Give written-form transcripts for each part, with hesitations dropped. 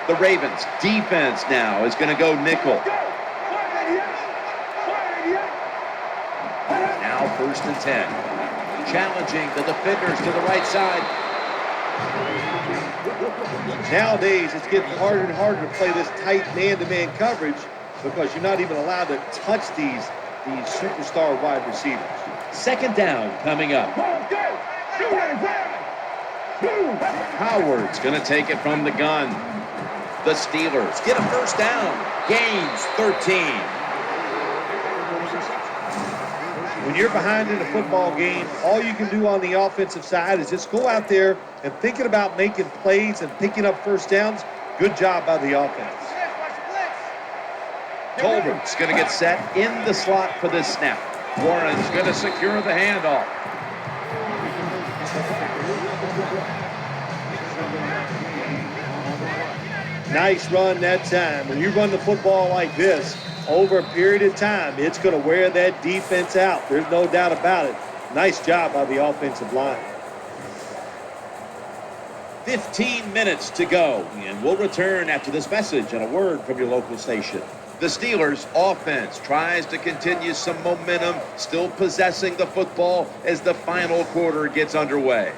The Ravens defense now is going to go nickel. Now 1st and 10. Challenging the defenders to the right side. Nowadays, it's getting harder and harder to play this tight man-to-man coverage because you're not even allowed to touch these superstar wide receivers. 2nd down coming up. Howard's going to take it from the gun. The Steelers get a 1st down. Gains 13. When you're behind in a football game, all you can do on the offensive side is just go out there and thinking about making plays and picking up 1st downs. Good job by the offense. Tolbert's going to get set in the slot for this snap. Warren's going to secure the handoff. Nice run that time. When you run the football like this, over a period of time, it's going to wear that defense out. There's no doubt about it. Nice job by the offensive line. 15 minutes to go, and we'll return after this message and a word from your local station. The Steelers offense tries to continue some momentum, still possessing the football as the final quarter gets underway.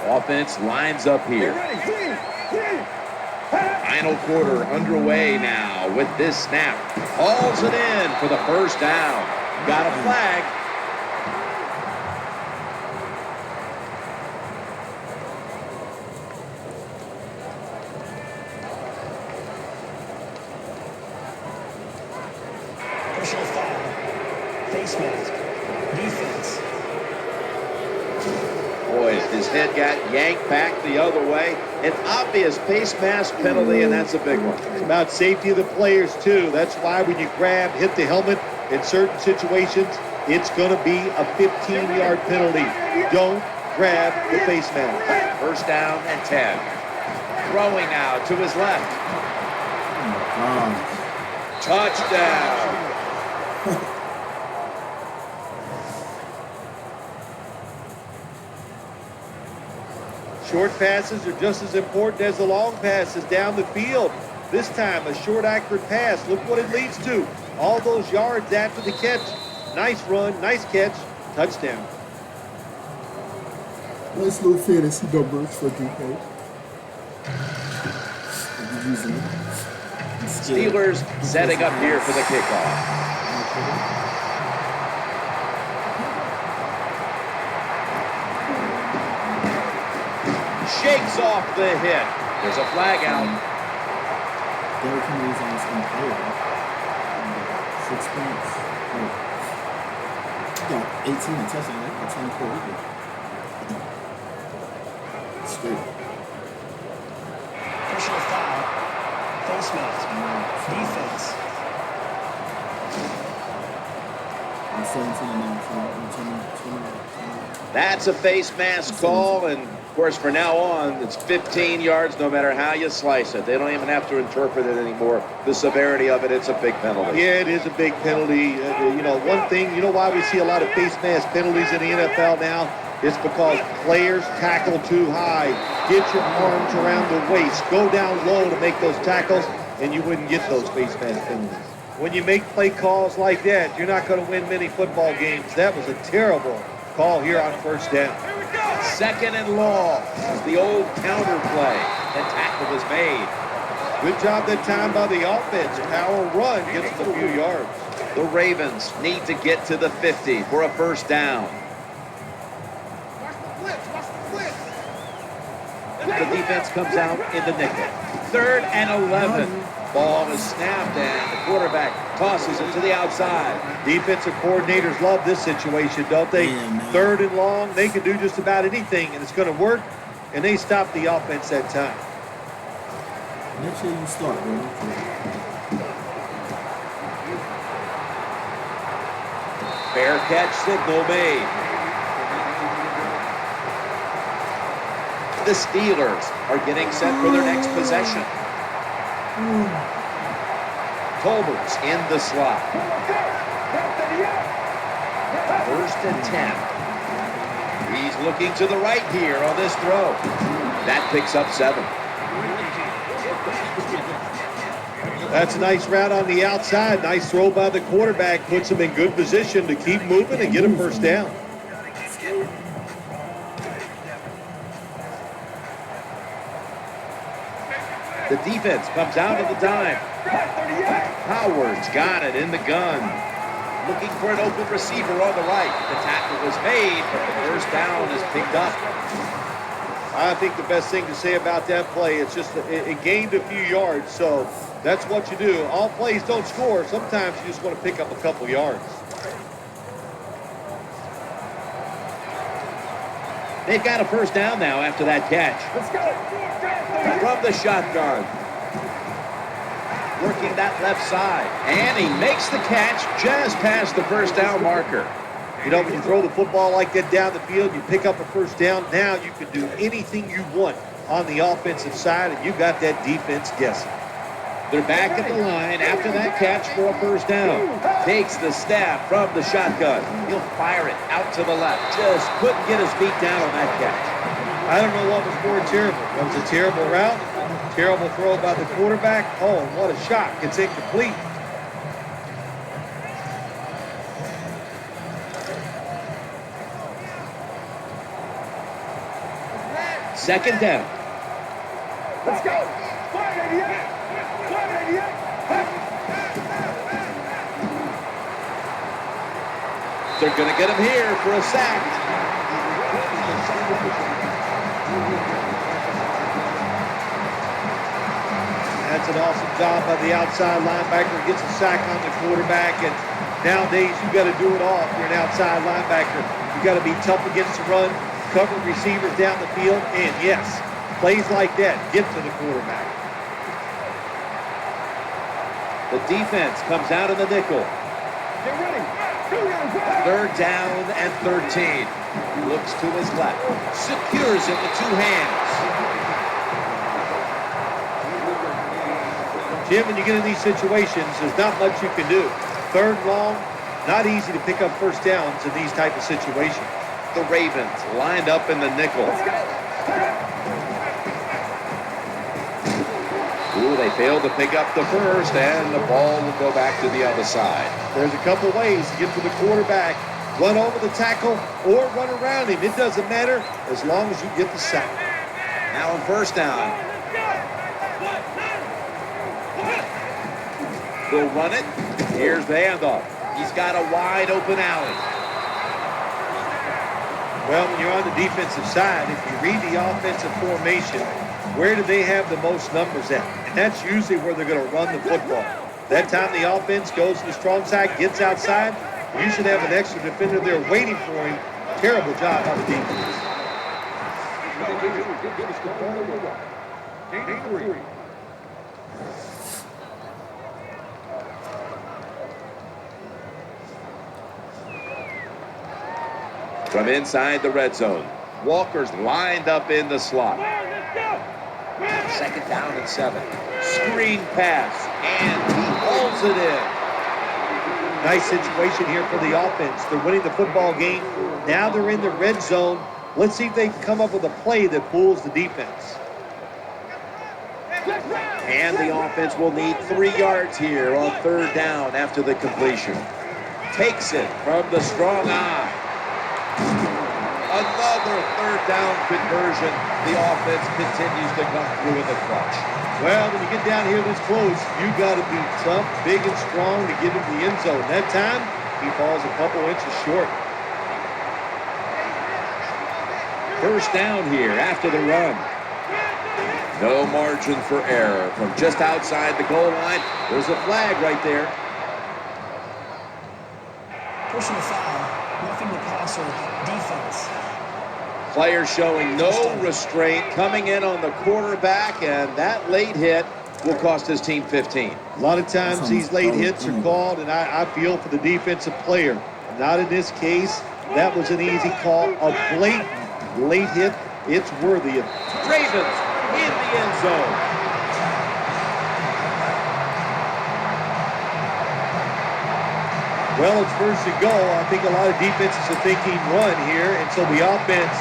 Offense lines up here. Final quarter underway now with this snap. Hauls it in for the 1st down. Got a flag. Personal foul. Face mask. Defense. Boy, his head got yanked back the other way. An obvious face mask penalty, and that's a big one. It's about safety of the players, too. That's why when you grab, hit the helmet in certain situations, it's going to be a 15-yard penalty. Don't grab the face mask. 1st down and 10. Throwing now to his left. Touchdown. Short passes are just as important as the long passes down the field. This time, a short, accurate pass. Look what it leads to. All those yards after the catch. Nice run, nice catch, touchdown. Nice little fantasy numbers for DK. Steelers setting up here for the kickoff. Shakes off the hit. There's a flag out. Derrick Henry's on his own player. 6 points. He got 18 and touchdown. That got 24 either. Straight. Personal foul. Face mask. Defense. 17 and 19. That's a face mask call, and of course, for now on, it's 15 yards no matter how you slice it. They don't even have to interpret it anymore. The severity of it, it's a big penalty. Yeah, it is a big penalty. One thing, why we see a lot of face mask penalties in the NFL now? It's because players tackle too high. Get your arms around the waist. Go down low to make those tackles, and you wouldn't get those face mask penalties. When you make play calls like that, you're not going to win many football games. That was a terrible call here on 1st down. 2nd and long. The old counter play. And tackle was made. Good job that time by the offense. Power run gets them a few yards. The Ravens need to get to the 50 for a 1st down. The defense comes out in the nickel. 3rd and 11. Ball is snapped and the quarterback tosses it to the outside. Defensive coordinators love this situation, don't they? 3rd and long, they can do just about anything, and it's going to work, and they stop the offense that time. Make sure you start, bro. Fair catch signal made. The Steelers are getting set for their next possession. Tolbert's in the slot. 1st and 10. He's looking to the right here on this throw. That picks up 7. That's a nice route on the outside. Nice throw by the quarterback. Puts him in good position to keep moving and get a first down. The defense comes out of the dime. Howard's got it in the gun. Looking for an open receiver on the right. The tackle was made, but the first down is picked up. I think the best thing to say about that play, it's just it gained a few yards, so that's what you do. All plays don't score. Sometimes you just want to pick up a couple yards. They've got a first down now after that catch. Let's go. From the shotgun. Working that left side. And he makes the catch just past the first down marker. You know, when you throw the football like that down the field, you pick up a first down. Now you can do anything you want on the offensive side, and you got that defense guessing. They're back at the line after that catch for a first down. Takes the snap from the shotgun. He'll fire it out to the left. Just couldn't get his feet down on that catch. I don't know what was more terrible. It was a terrible route, terrible throw by the quarterback. Oh, and what a shot. It's incomplete. Second down. Let's go. 588. 588. They're going to get him here for a sack. That's an awesome job by the outside linebacker. Gets a sack on the quarterback, and nowadays you got to do it all if you're an outside linebacker. You got to be tough against the run, cover receivers down the field, and yes, plays like that get to the quarterback. The defense comes out in the nickel. Get ready. Third down and 13. Looks to his left. Secures it with 2 hands. Jim, when you get in these situations, there's not much you can do. Third long, not easy to pick up first downs in these type of situations. The Ravens lined up in the nickel. Ooh, they failed to pick up the first, and the ball will go back to the other side. There's a couple ways to get to the quarterback. Run over the tackle or run around him. It doesn't matter as long as you get the sack. Now on first down. They'll run it. Here's the handoff. He's got a wide open alley. Well, when you're on the defensive side, if you read the offensive formation, where do they have the most numbers at? And that's usually where they're going to run the football. That time the offense goes to the strong side, gets outside, you should have an extra defender there waiting for him. Terrible job by the defense. From inside the red zone, Walker's lined up in the slot. Second down and 7. Screen pass, and he holds it in. Nice situation here for the offense. They're winning the football game. Now they're in the red zone. Let's see if they can come up with a play that fools the defense. And the offense will need 3 yards here on third down after the completion. Takes it from the strong eye. Another third down conversion. The offense continues to come through in the clutch. Well, when you get down here this close, you got to be tough, big, and strong to get into the end zone. That time, he falls a couple inches short. First down here after the run. No margin for error from just outside the goal line. There's a flag right there. Personal foul. Roughing the passer. Defense. Players showing no restraint, coming in on the quarterback, and that late hit will cost his team 15. A lot of times these late hits are called, and I feel for the defensive player. Not in this case. That was an easy call. A blatant late hit. It's worthy of. Ravens in the end zone. Well, it's first and goal. I think a lot of defenses are thinking run here, and so the offense,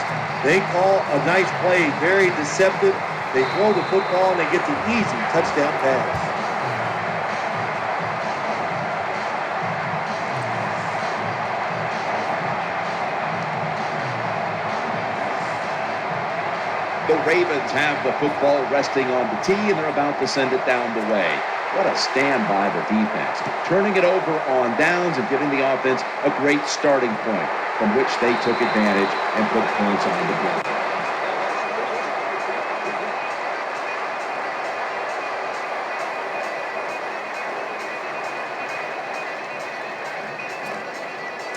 they call a nice play, very deceptive. They throw the football, and they get the easy touchdown pass. The Ravens have the football resting on the tee, and they're about to send it down the way. What a stand by the defense. Turning it over on downs and giving the offense a great starting point from which they took advantage and put points on the board.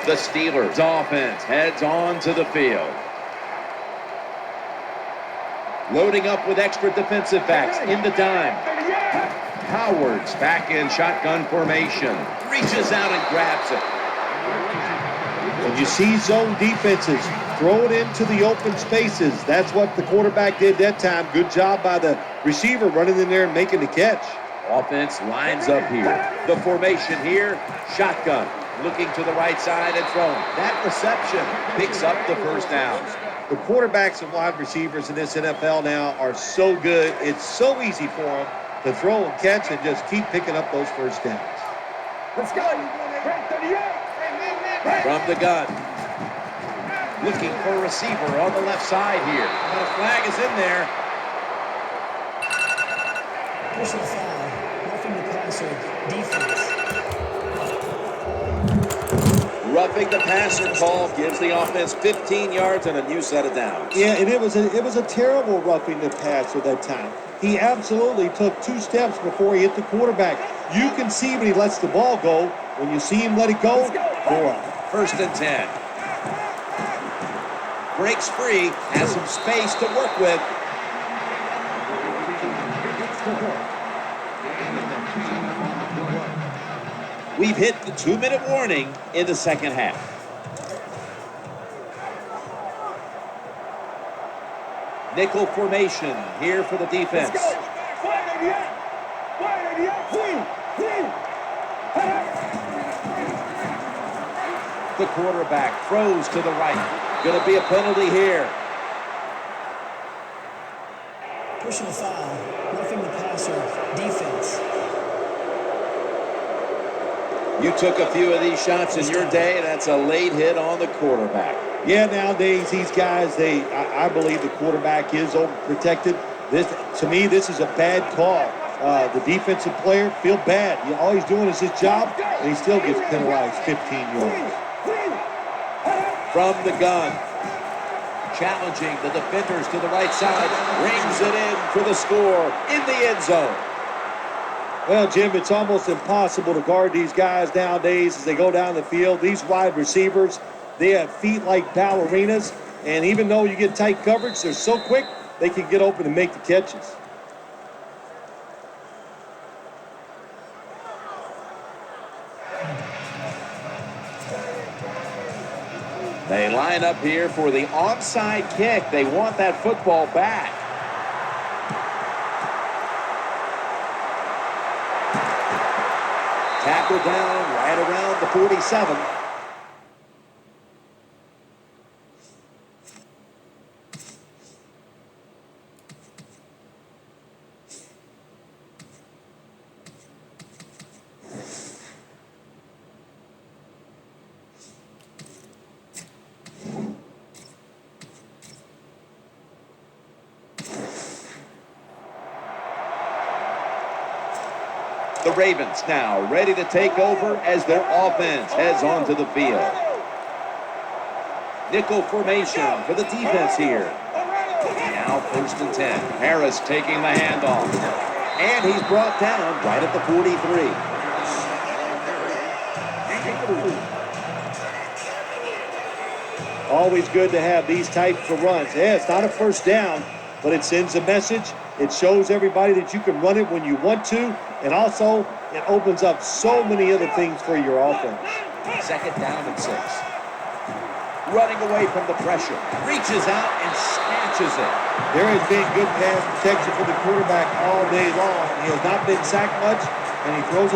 The Steelers offense heads on to the field. Loading up with extra defensive backs in the dime. Howard's back in shotgun formation. Reaches out and grabs it. When you see zone defenses, throw it into the open spaces. That's what the quarterback did that time. Good job by the receiver running in there and making the catch. Offense lines up here. The formation here, shotgun. Looking to the right side and throwing. That reception picks up the first down. The quarterbacks and wide receivers in this NFL now are so good. It's so easy for them to throw and catch and just keep picking up those first downs. Let's go. From the gun. Looking for a receiver on the left side here. But a flag is in there. Personal foul. Roughing the passer. Defense. Roughing the passer call gives the offense 15 yards and a new set of downs. Yeah, and it was a terrible roughing the passer that time. He absolutely took 2 steps before he hit the quarterback. You can see when he lets the ball go. When you see him let it go, go up. 1st and 10. Breaks free, has some space to work with. We've hit the 2-minute warning in the second half. Nickel formation here for the defense. The quarterback throws to the right. Going to be a penalty here. Personal foul. Roughing the passer. Defense. You took a few of these shots in your day. That's a late hit on the quarterback. Yeah, nowadays these guys, I believe the quarterback is overprotected. To me, this is a bad call. The defensive player feel bad. All he's doing is his job, and he still gets penalized 15 yards. From the gun, challenging the defenders to the right side, rings it in for the score in the end zone. Well, Jim, it's almost impossible to guard these guys nowadays as they go down the field. These wide receivers, they have feet like ballerinas, and even though you get tight coverage, they're so quick, they can get open and make the catches. They line up here for the onside kick. They want that football back. Tackle down right around the 47. The Ravens now ready to take over as their offense heads onto the field. Nickel formation for the defense here. Now 1st and 10. Harris taking the handoff. And he's brought down right at the 43. Always good to have these types of runs. Yeah, it's not a first down, but it sends a message. It shows everybody that you can run it when you want to, and also it opens up so many other things for your offense. 2nd down and 6. Running away from the pressure. Reaches out and snatches it. There has been good pass protection for the quarterback all day long. He has not been sacked much, and he throws